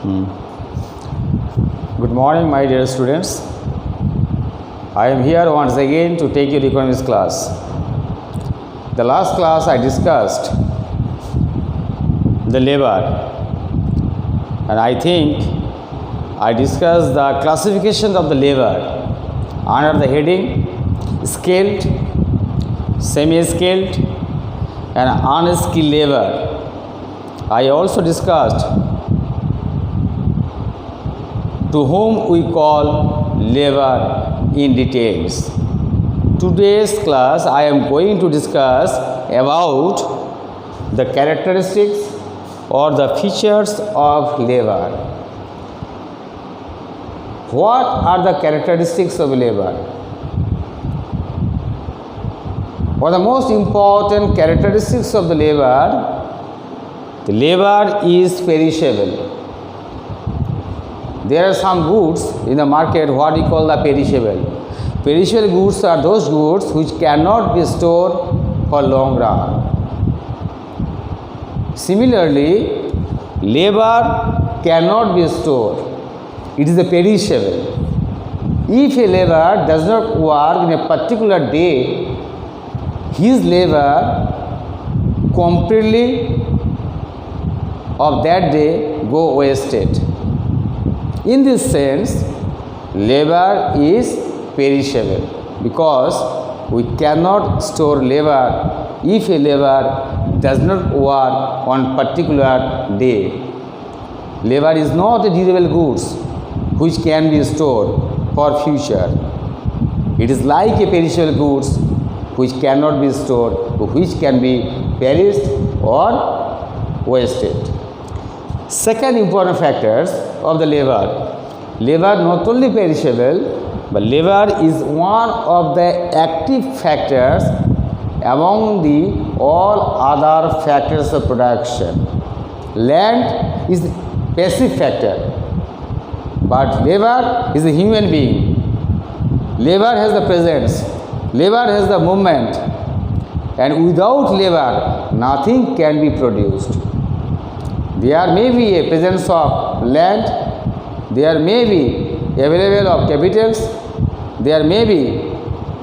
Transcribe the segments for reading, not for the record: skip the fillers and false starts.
Good morning, my dear students. I am here once again to take your economics class. The last class I discussed the labor, and I think I discussed the classification of the labor under the heading skilled, semi-skilled and unskilled labor. I also discussed to whom we call labor in details. Today's class I am going to discuss about the characteristics or the features of labor. What are the characteristics of labor? One of the most important characteristics of the labor is perishable. There are some goods in the market what we call the perishable. Perishable goods are those goods which cannot be stored for long run. Similarly, labor cannot be stored. It is a perishable. If a labor does not work in a particular day, his labor completely of that day go wasted. In this sense, labor is perishable because we cannot store labor if a labor does not work on particular day. Labor is not a durable goods which can be stored for future. It is like a perishable goods which cannot be stored, which can be perished or wasted. Second important factors of the labor. Labor not only perishable, but labor is one of the active factors among the all other factors of production. Land is passive factor, but labor is a human being. Labor has the presence, labor has the movement, and without labor nothing can be produced. There may be a presence of land, there may be available of capitals, there may be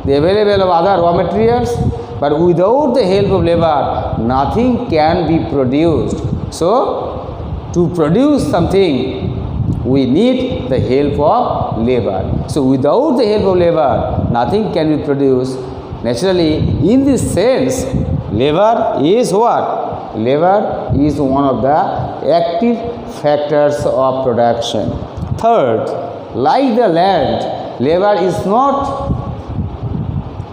the available of other raw materials, but without the help of labor nothing can be produced. So to produce something we need the help of labor. So without the help of labor nothing can be produced. Naturally, in this sense, labor is what? Labor is one of the active factors of production. Third, like the land, labor is not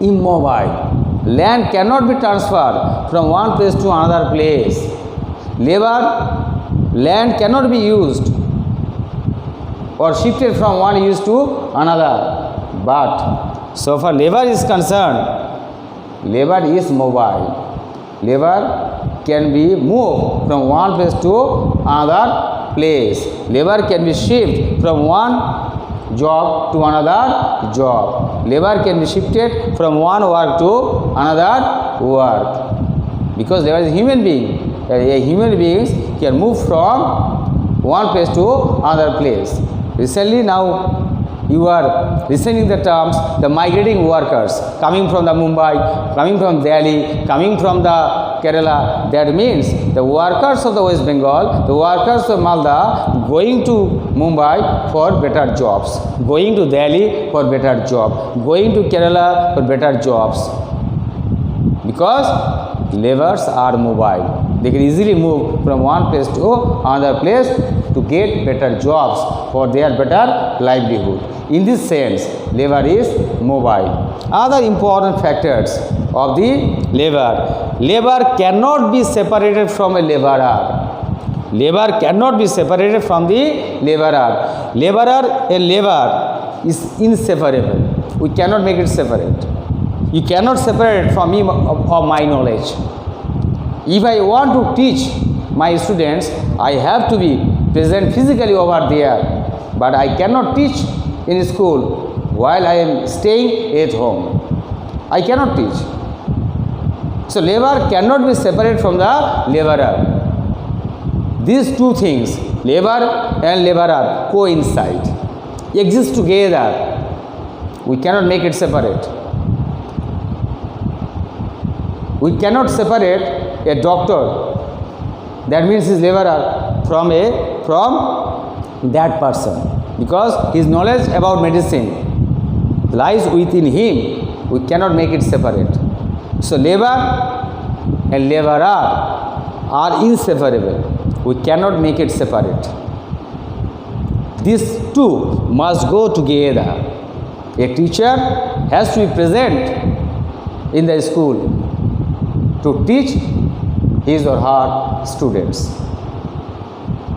immobile. Land cannot be transferred from one place to another place. Land cannot be used or shifted from one use to another. But so far labor is concerned, labor is mobile. Labor can be moved from one place to another place. Labor can be shifted from one job to another job. Labor can be shifted from one work to another work. Because labor is a human being. A human beings can move from one place to another place. Recently now you are listening the terms, the migrating workers coming from the Mumbai, coming from Delhi, coming from the Kerala. That means the workers of the West Bengal, the workers of Malda going to Mumbai for better jobs, going to Delhi for better job, going to Kerala for better jobs. Because laborers are mobile. They can easily move from one place to another place to get better jobs for their better livelihood. In this sense, labor is mobile. Other important factors of the labor. Labor cannot be separated from a laborer. Labor cannot be separated from the laborer. Laborer and labor is inseparable. We cannot make it separate. You cannot separate it from me of my knowledge. If I want to teach my students, I have to be present physically over there, but I cannot teach in school while I am staying at home. I cannot teach. So labor cannot be separated from the laborer. these two things, labor and laborer, coincide, exist together. We cannot make it separate. We cannot separate a doctor, that means his laborer, from that person, because his knowledge about medicine lies within him. We cannot make it separate. So labor and laborer are inseparable. We cannot make it separate. These two must go together. A teacher has to be present in the school to teach his or her students.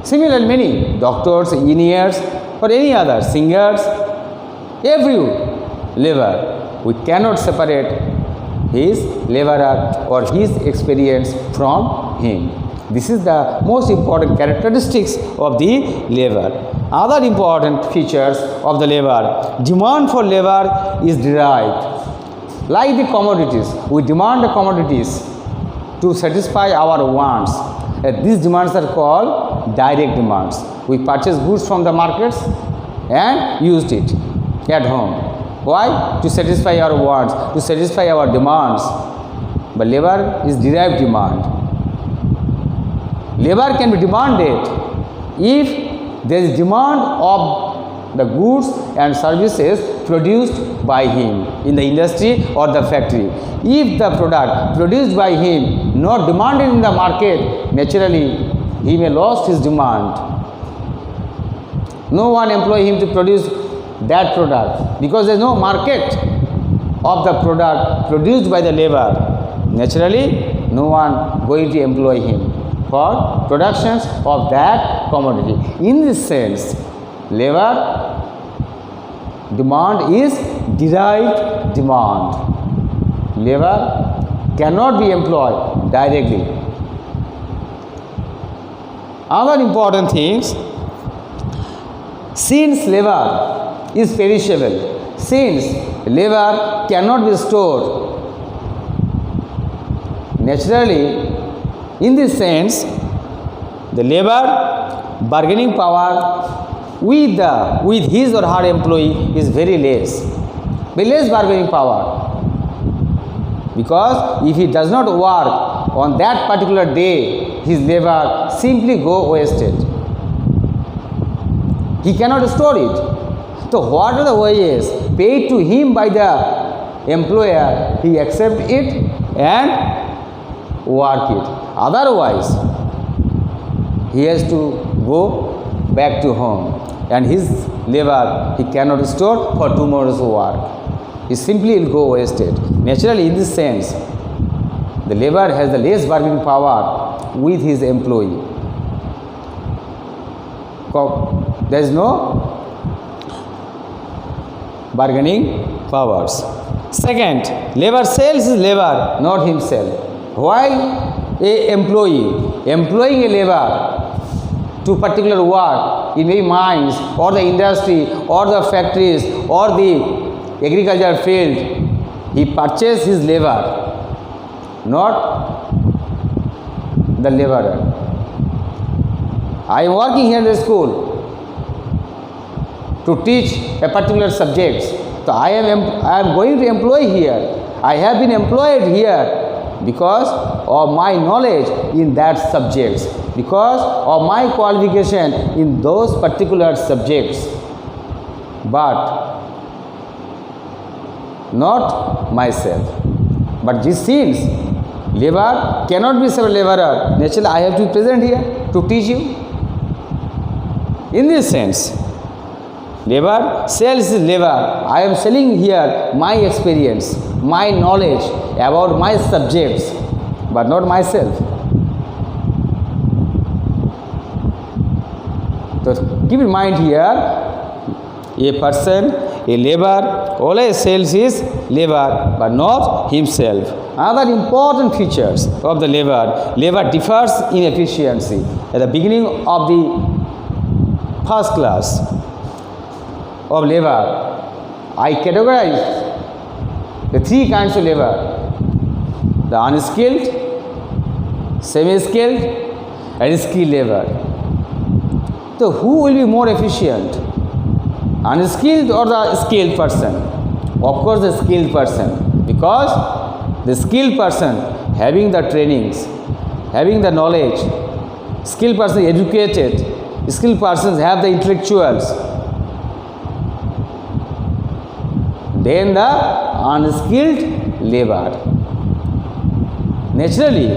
Similarly, many doctors, engineers, or any other singers, every labor, we cannot separate his laborer or his experience from him. This is the most important characteristics of the labor. Other important features of the labor: demand for labor is derived. Like the commodities, we demand the commodities to satisfy our wants. These demands are called direct demands. We purchase goods from the markets and used it at home. Why? To satisfy our wants, to satisfy our demands. But labor is derived demand. Labor can be demanded if there is demand of the goods and services produced by him in the industry or the factory. If the product produced by him not demanded in the market, naturally he may lose his demand. No one employ him to produce that product because there is no market of the product produced by the labor. Naturally, no one going to employ him for productions of that commodity. In this sense, labor demand is derived demand. Labor cannot be employed directly. Other important things, since labor is perishable, since labor cannot be stored, naturally, in this sense, the labor bargaining power with his or her employee is very less bargaining power, because if he does not work on that particular day, his labor simply go wasted. He cannot store it. So what are the wages paid to him by the employer, he accept it and work it. Otherwise, he has to go back to home, and his labor he cannot store for tomorrow's work. He simply will go wasted. Naturally, in this sense, the labor has the less bargaining power with his employee. There is no bargaining powers. Second, labor sells his labor, not himself. While a employee employing a labor to particular work in maybe mines or the industry or the factories or the agricultural field, he purchases his labor, not the laborer. I am working here in the school to teach a particular subject. So I am going to employ here. I have been employed here because of my knowledge in that subjects, because of my qualification in those particular subjects, but not myself. But this seems labor cannot be served laborer. Naturally, I have to be present here to teach you. In this sense, labor sells labor. I am selling here my experience, my knowledge about my subjects, but not myself. So keep in mind here, a person, a labor always sells his labor, but not himself. Other important features of the labor differs in efficiency. At the beginning of the first class of labor, I categorize the three kinds of labor: the unskilled, semi-skilled, and skilled labor. So who will be more efficient? Unskilled or the skilled person? Of course the skilled person, because the skilled person having the trainings, having the knowledge, skilled person educated, skilled persons have the intellectuals, then the unskilled labor. Naturally,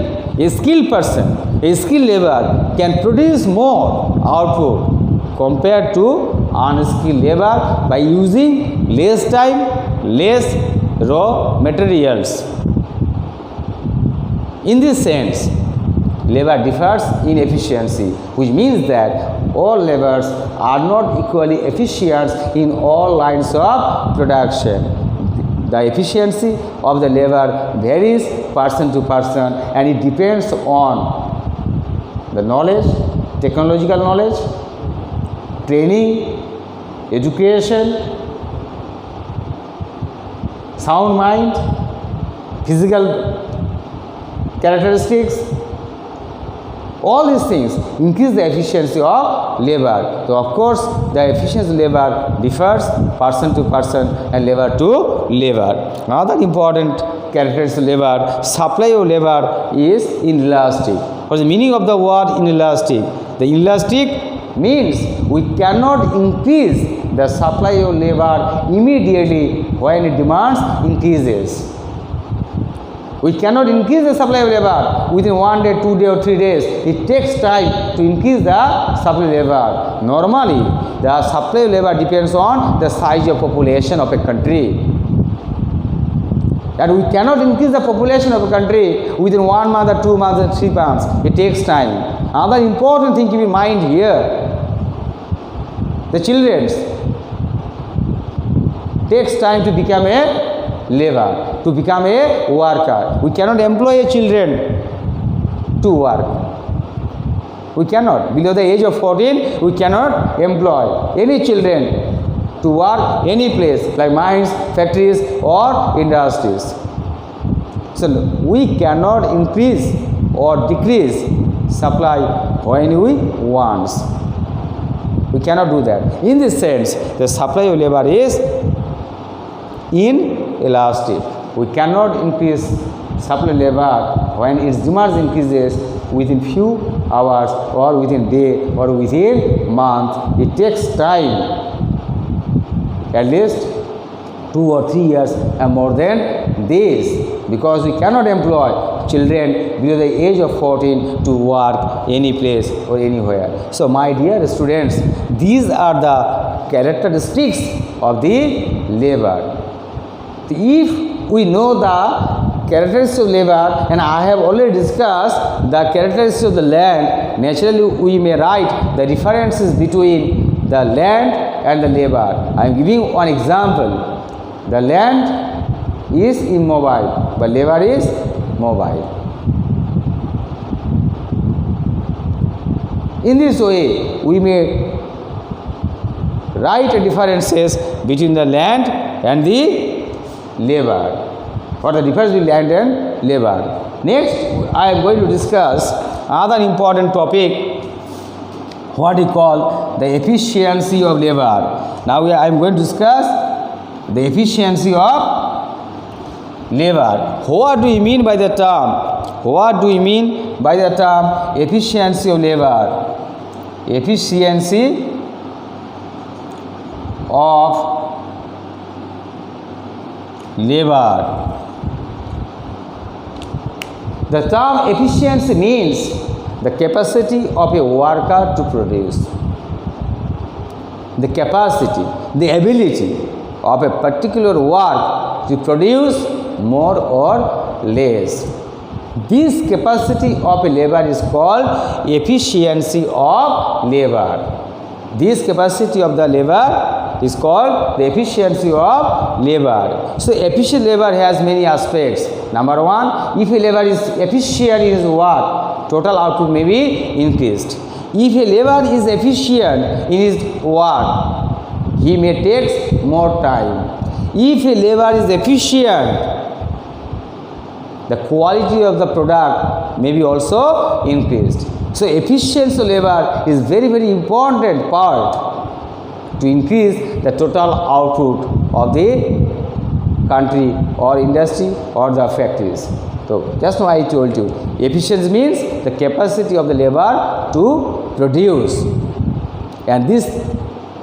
a skilled person, a skilled labor can produce more output compared to unskilled labor by using less time, less raw materials. In this sense, labor differs in efficiency, which means that all laborers are not equally efficient in all lines of production. The efficiency of the labor varies person to person, and it depends on the knowledge, technological knowledge, training, education, sound mind, physical characteristics. All these things increase the efficiency of labor. So of course the efficiency of labor differs person to person and labor to labor. Another important characteristic of labor, supply of labor is inelastic. What is the meaning of the word inelastic? The inelastic means we cannot increase the supply of labor immediately when demands increases. We cannot increase the supply of labor within 1 day, 2 days or 3 days. It takes time to increase the supply of labor. Normally, the supply of labor depends on the size of population of a country. And we cannot increase the population of a country within 1 month or 2 months or 3 months. It takes time. Another important thing to be in mind here, the children takes time to become a labor, to become a worker. We cannot employ a children to work. We cannot. Below the age of 14, we cannot employ any children to work any place like mines, factories or industries. So we cannot increase or decrease supply when we want. We cannot do that. In this sense, the supply of labor is inelastic. We cannot increase supply of labor when its demand increases within few hours or within day or within month. It takes time, at least 2 or 3 years and more than this, because we cannot employ children below the age of 14 to work any place or anywhere. So my dear students, these are the characteristics of the labor. If we know the characteristics of labor, and I have already discussed the characteristics of the land, naturally we may write the differences between the land and the labor. I am giving one example. The land is immobile, but labor is mobile. In this way, we may write differences between the land and the labor. What the difference between land and labor? Next, I am going to discuss another important topic, what we call the efficiency of labor. Now I am going to discuss the efficiency of labor. What do we mean by the term? What do we mean by the term efficiency of labor? Efficiency of labor. The term efficiency means the capacity of a worker to produce. The capacity, the ability of a particular work to produce more or less. This capacity of a labor is called efficiency of labor. This capacity of the labor is called the efficiency of labor. So efficient labor has many aspects. Number one, if a labor is efficient in his work, total output may be increased. If a labor is efficient in his work, he may take more time. If a labor is efficient, the quality of the product may be also increased. So efficiency of labor is very, very important part to increase the total output of the country or industry or the factories. So just now I told you, efficiency means the capacity of the labor to produce, and this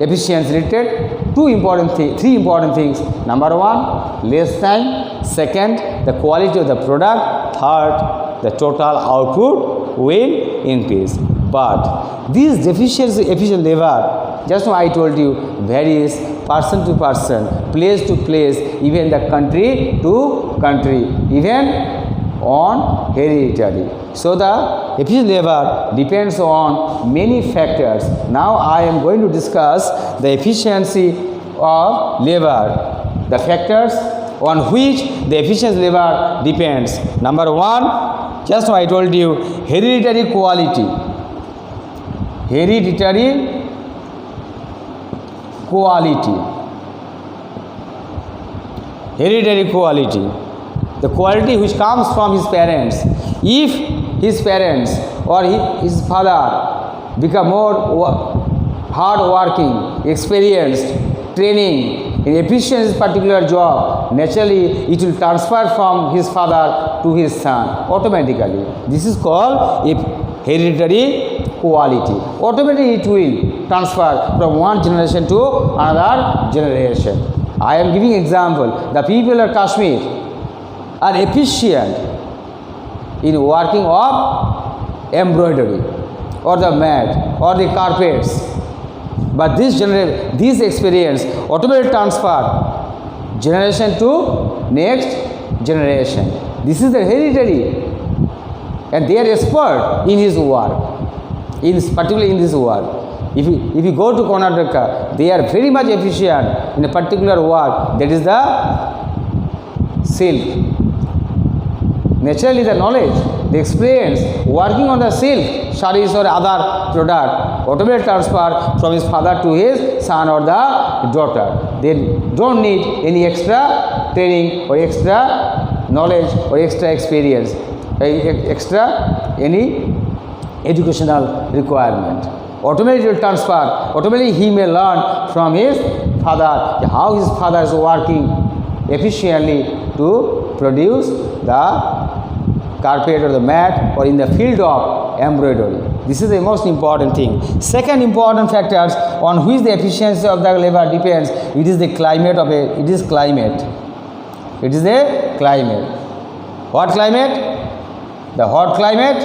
efficiency related three important things. Number one, less time. Second, the quality of the product. Third, the total output will increase. But this efficient labor, just now I told you, varies person to person, place to place, even the country to country, even on hereditary. So the efficient labor depends on many factors. Now I am going to discuss the efficiency of labor, the factors on which the efficiency labor depends. Number one, just now I told you, hereditary quality. Hereditary quality. Hereditary quality. The quality which comes from his parents. If his parents or his father become more hard working, experienced, training in efficient in particular job, naturally it will transfer from his father to his son automatically. This is called hereditary quality. Automatically it will transfer from one generation to another generation. I am giving example. The people of Kashmir are efficient in working of embroidery or the mat or the carpets. But this experience automatically transfer generation to next generation. This is the hereditary, and they are expert in his work, particularly in this work. If you go to Karnataka, they are very much efficient in a particular work, that is the silk. Naturally the knowledge, the experience working on the silk, sarees or other product, automatic transfer from his father to his son or the daughter. They don't need any extra training or extra knowledge or extra experience, extra any educational requirement. Automatically will transfer, automatically he may learn from his father how his father is working efficiently to produce the carpet or the mat or in the field of embroidery. This is the most important thing. Second important factors on which the efficiency of the labor depends, it is the climate of it is climate. It is the climate. What climate? The hot climate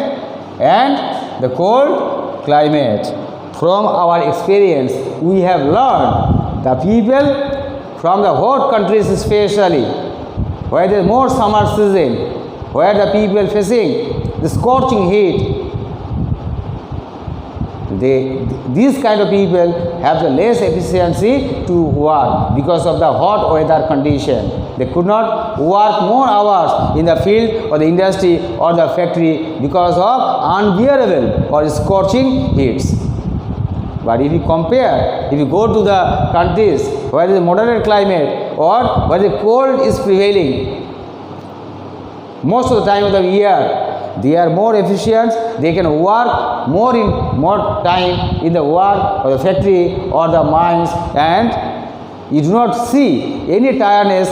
and the cold climate. From our experience, we have learned the people from the hot countries especially, where there is more summer season, where the people facing the scorching heat, these kind of people have the less efficiency to work because of the hot weather condition. They could not work more hours in the field or the industry or the factory because of unbearable or scorching heats. But if you compare, if you go to the countries where there is moderate climate or where the cold is prevailing, most of the time of the year, they are more efficient. They can work more time in the work or the factory or the mines, and you do not see any tiredness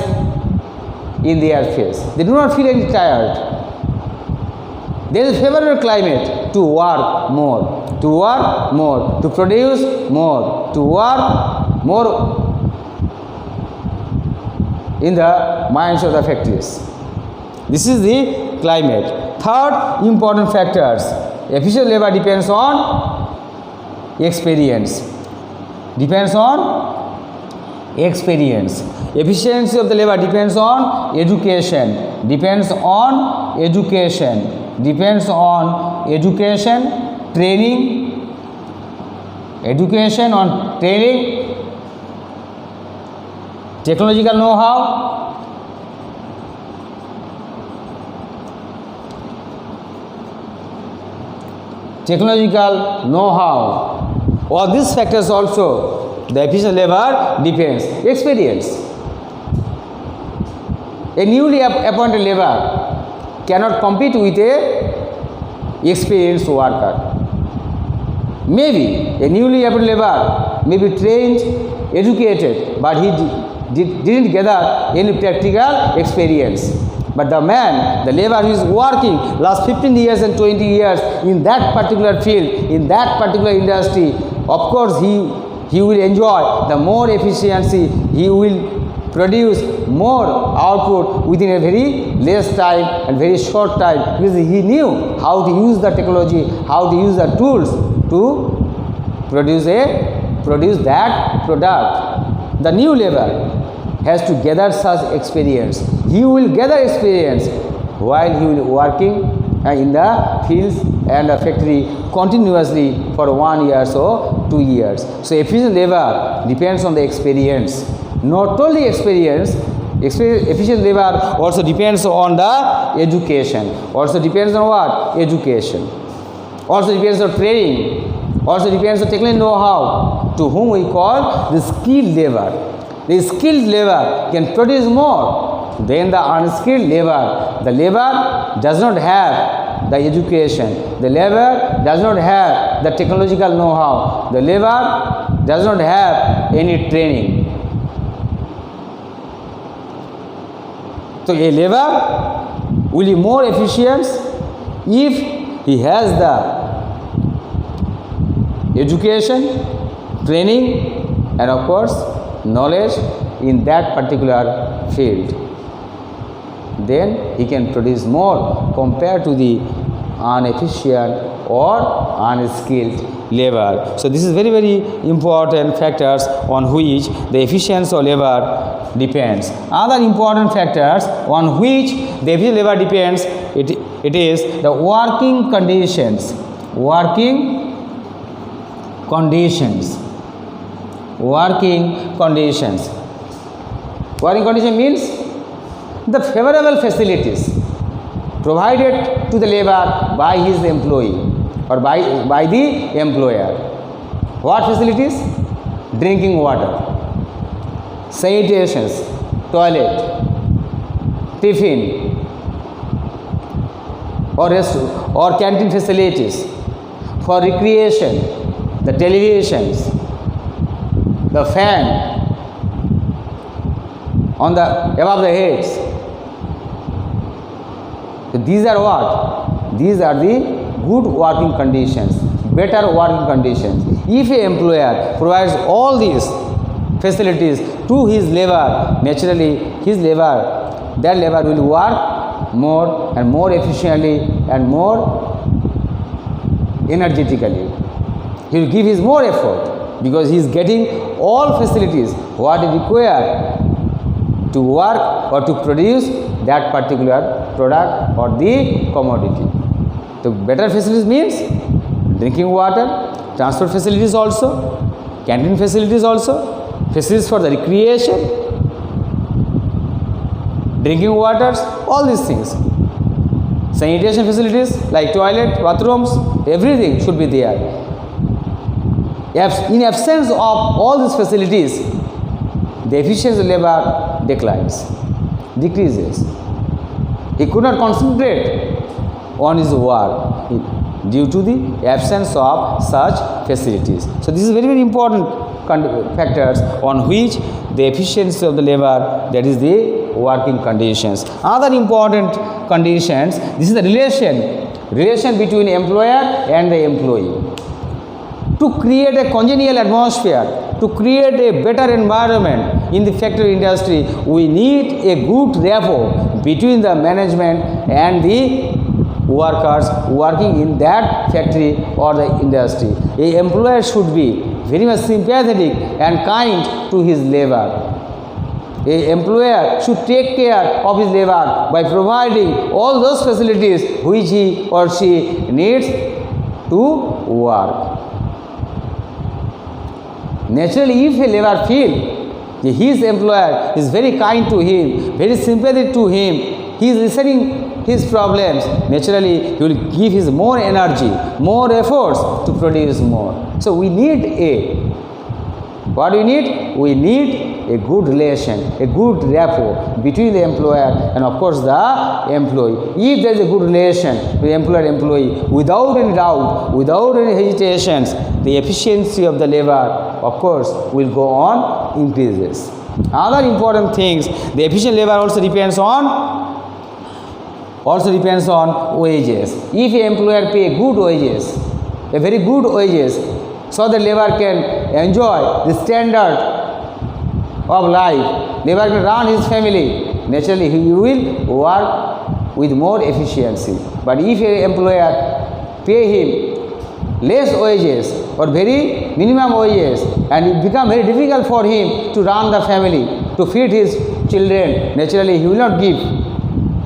in their face. They do not feel any tired. There is a favorable climate to work more, to produce more, to work more in the mines or the factories. This is the climate. Third important factors, efficient labor depends on experience. Depends on experience. Efficiency of the labor depends on education. Depends on education. Depends on education, training. Education on training. Technological know-how. Technological know-how. All these factors also, the efficient labor depends. Experience. A newly appointed labor cannot compete with a experienced worker. Maybe a newly appointed labor may be trained, educated, but he didn't gather any practical experience. But the man, the labor who is working last 15 years and 20 years in that particular field, in that particular industry, of course he will enjoy the more efficiency, he will produce more output within a very less time and very short time, because he knew how to use the technology, how to use the tools to produce that product. The new labor has to gather such experience. He will gather experience while he will be working in the fields and the factory continuously for 1 year or 2 years. So efficient labor depends on the experience. Not only experience, efficient labor also depends on the education. Also depends on what? Education. Also depends on training. Also depends on technical know-how, to whom we call the skilled labor. The skilled labor can produce more than the unskilled labor. The labor does not have the education. The labor does not have the technological know-how. The labor does not have any training. So a labor will be more efficient if he has the education, training, and of course knowledge in that particular field. Then he can produce more compared to the inefficient or unskilled labor. So this is very, very important factors on which the efficiency of labor depends. Other important factors on which the efficient labor depends, it is the working conditions. Working conditions. Working conditions. Working condition means the favorable facilities provided to the labor by his employee or by the employer. What facilities? Drinking water, sanitations, toilet, tiffin, or canteen facilities for recreation, the televisions, the fan on the above the heads. So these are what? These are the good working conditions, better working conditions. If an employer provides all these facilities to his labor, naturally that labor will work more and more efficiently and more energetically. He will give his more effort because he is getting all facilities what is required to work or to produce that particular product or the commodity. So better facilities means drinking water, transport facilities also, canteen facilities also, facilities for the recreation, drinking waters, all these things. Sanitation facilities like toilet, bathrooms, everything should be there. In absence of all these facilities, the efficiency of labor decreases. He could not concentrate on his work due to the absence of such facilities. So this is very, very important factors on which the efficiency of the labor, that is the working conditions. Other important conditions, this is the relation between employer and the employee. To create a congenial atmosphere, to create a better environment in the factory industry, we need a good rapport between the management and the workers working in that factory or the industry. An employer should be very much sympathetic and kind to his labor. An employer should take care of his labor by providing all those facilities which he or she needs to work. Naturally, if a labor feels his employer is very kind to him, very sympathetic to him, he is listening his problems, naturally he will give his more energy, more efforts to produce more. So we need a What we need? We need a good relation, a good rapport between the employer and of course the employee. If there is a good relation with employer-employee, without any doubt, without any hesitations, the efficiency of the labor, of course, will go on increases. Other important things, the efficient labor also depends on wages. If an employer pay good wages, a very good wages, so the labor can enjoy the standard of life, labor can run his family, naturally he will work with more efficiency. But if an employer pay him less wages or very minimum wages, and it become very difficult for him to run the family, to feed his children, naturally he will not give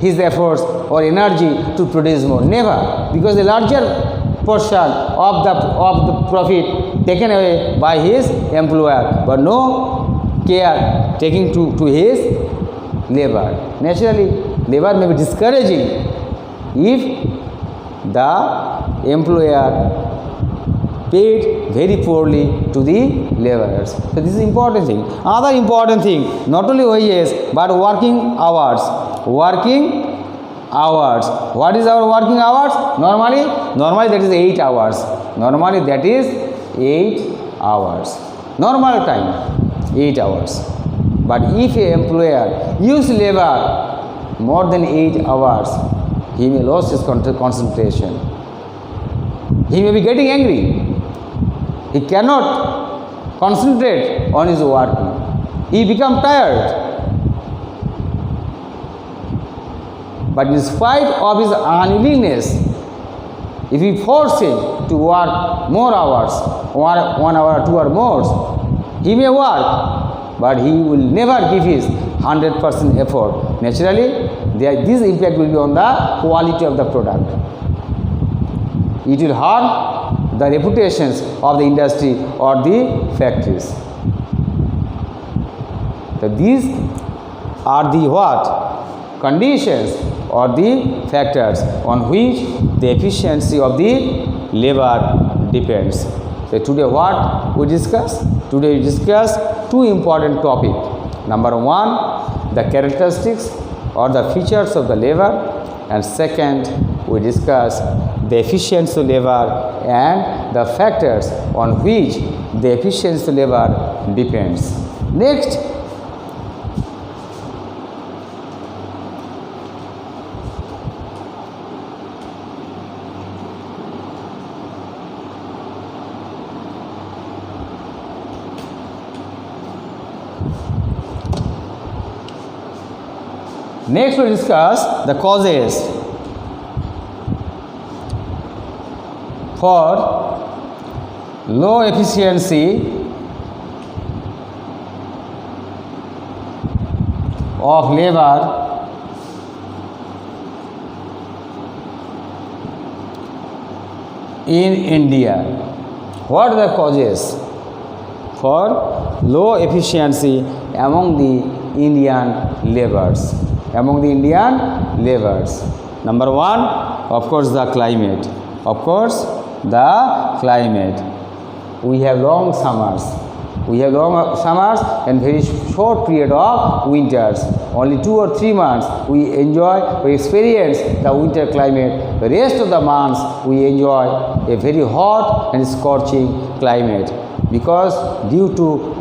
his efforts or energy to produce more. Never, because the larger portion of the profit taken away by his employer, but no care taking to his labor. Naturally, labor may be discouraging if the employer paid very poorly to the laborers. So this is important thing. Another important thing, not only wages but working hours. Working hours. What is our working hours? Normally that is 8 hours. Normally that is 8 hours. Normal time 8 hours. But if a employer use labor more than 8 hours, he may lose his concentration. He may be getting angry. He cannot concentrate on his working. He become tired. But in spite of his unwillingness, if we force him to work more hours, 1 hour, 2 hours more, he may work, but he will never give his 100% effort. Naturally, this impact will be on the quality of the product. It will harm the reputations of the industry or the factories. So these are the what? Conditions or the factors on which the efficiency of the labor depends. So today what we discuss? Today we discuss two important topics. Number one, the characteristics or the features of the labor, and second, we discuss the efficiency of labor and the factors on which the efficiency of labor depends. Next, we discuss the causes for low efficiency of labor in India. What are the causes for low efficiency among the Indian laborers? Number one, of course, the climate. We have long summers. And very short period of winters. Only 2 or 3 months we experience the winter climate. The rest of the months we enjoy a very hot and scorching climate, because due to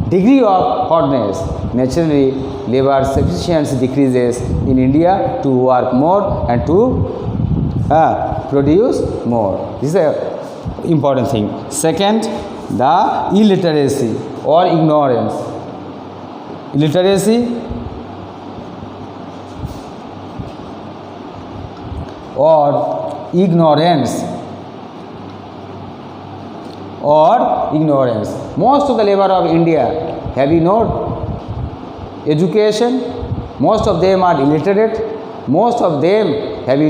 degree of hotness, naturally labor efficiency decreases in India to work more and to produce more. This is an important thing. Second, the illiteracy or ignorance. Illiteracy or ignorance. Most of the labor of India, have you known education? Most of them are illiterate. Most of them have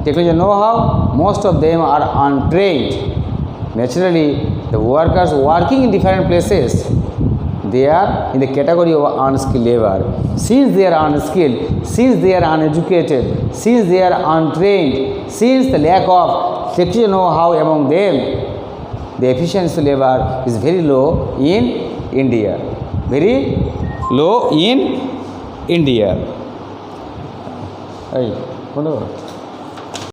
technology know-how. Most of them are untrained. Naturally, the workers working in different places, they are in the category of unskilled labor. Since they are unskilled, since they are uneducated, since they are untrained, since the lack of technology know-how among them, the efficiency level is very low in India. Very low in India. Hey,